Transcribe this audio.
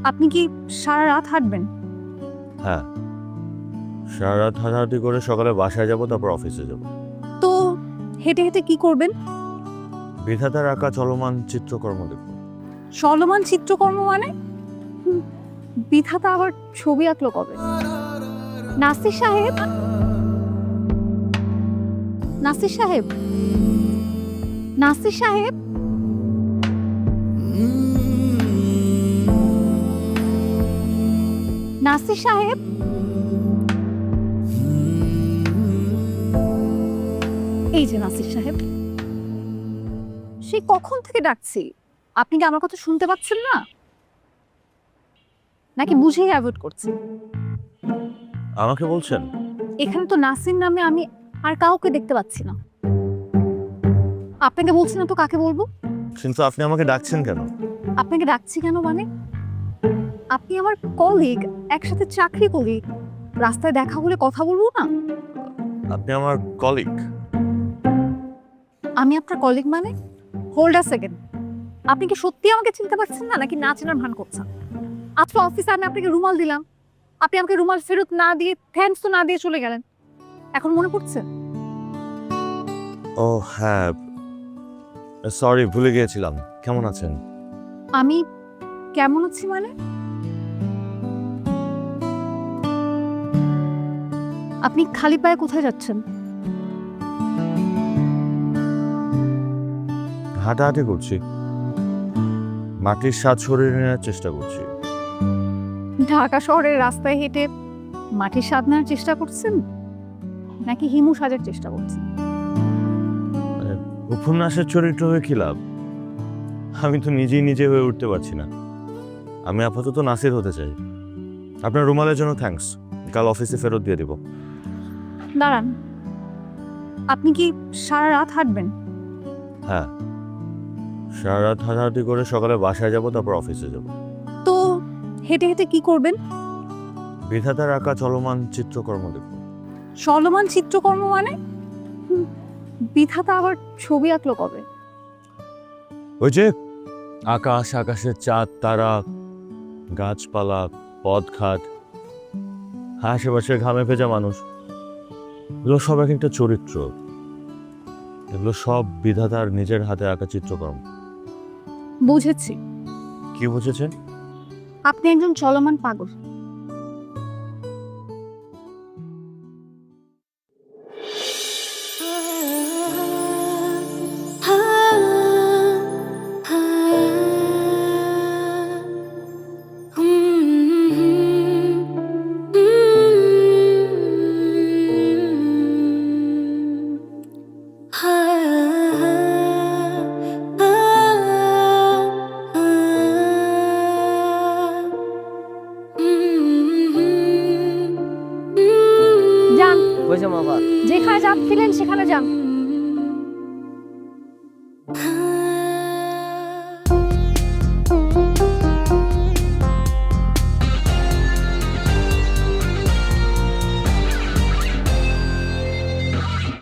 আপনি কি সারা রাত হাঁটবেন? হ্যাঁ, সারা রাত হাঁটাহাঁটি করে সকালে বাসায় যাব, তারপর অফিসে যাব। তো হেঁটে হেঁটে কি করবেন? বিধাতার আঁকা চলমান চিত্রকর্ম দেখব। চলমান চিত্রকর্ম মানে? হুম, বিধাতা আবার ছবি আঁকলো কবে? নাসির সাহেব, নাসির সাহেব, নাসির সাহেব, নাসির সাহেব, এই যে নাসির সাহেব, সেই কখন থেকে ডাকছি, আপনি কি আমার কথা শুনতে পাচ্ছেন না, নাকি বুঝেই অ্যাভয়েড করছেন? আমাকে বলছেন? এখানে তো নাসির নামে আমি আর কাউকে দেখতে পাচ্ছি না। আপনাকে বলছি না তো কাকে বলবো? কিন্তু আপনি আমাকে ডাকছেন কেন? আপনাকে ডাকছি কেন মানে? আপনি আমার কলিগ, একসাথে চাকরি করি, রাস্তায় দেখা হলে কথা বলবো না? আপনি আমার কলিগ? আমি আপনার কলিগ মানে? হোল্ড আ সেকেন্ড, আপনি কি সত্যি আমাকে চিনতে পারছেন না, নাকি না চেনার ভান করছেন? আজকে অফিসে আমি আপনাকে রুমাল দিলাম, আপনি আমাকে রুমাল ফেরত না দিয়ে, থ্যাঙ্কস তো না দিয়ে চলে গেলেন। এখন মনে পড়ছে? ও হ্যাঁ, সরি, ভুলে গিয়েছিলাম। কেমন আছেন? আমি কেমন আছি মানে? আপনি খালি পায়ে কোথায় যাচ্ছেন? হাঁটাহাঁটি করছি, মাটির স্বাদ শরীরে নেওয়ার চেষ্টা করছি। ঢাকা শহরের রাস্তায় হেঁটে মাটির স্বাদ নেওয়ার চেষ্টা করছেন, নাকি হিমু সাজার চেষ্টা করছেন? মানে, উপন্যাসের চরিত্র হয়ে কি লাভ? আমি তো নিজেই নিজে হয়ে উঠতে পারছি না। আমি আপাতত নাসির হতে চাই। আপনার রুমালের জন্য থ্যাঙ্কস, কাল অফিসে ফেরত দিয়ে দেব। দাঁড়ান, আপনি কি সারা রাত হাঁটবেন? হ্যাঁ, সারা রাত হাঁটাহাঁটি করে সকালে বাসায় যাব, তারপর অফিসে যাব। তো হেঁটে হেঁটে কি করবেন? বিধাতার আঁকা চলমান চিত্রকর্ম দেখব। চলমান চিত্রকর্ম মানে? হুম, বিধাতা আবার ছবি আঁকলো কবে? ওই যে আকাশ, আকাশের চাঁদ, তারা, গাছপালা, পথঘাট, আশেপাশের ঘামে ভেজা মানুষ, এগুলো সব এক একটা চরিত্র। এগুলো সব বিধাতার নিজের হাতে আঁকা চিত্রকর্ম। বুঝেছি, কি বুঝেছেন? আপনি একজন চলমান পাগল। যান, বুঝলাম বাবা। যেখানে যাচ্ছিলেন সেখানে যান।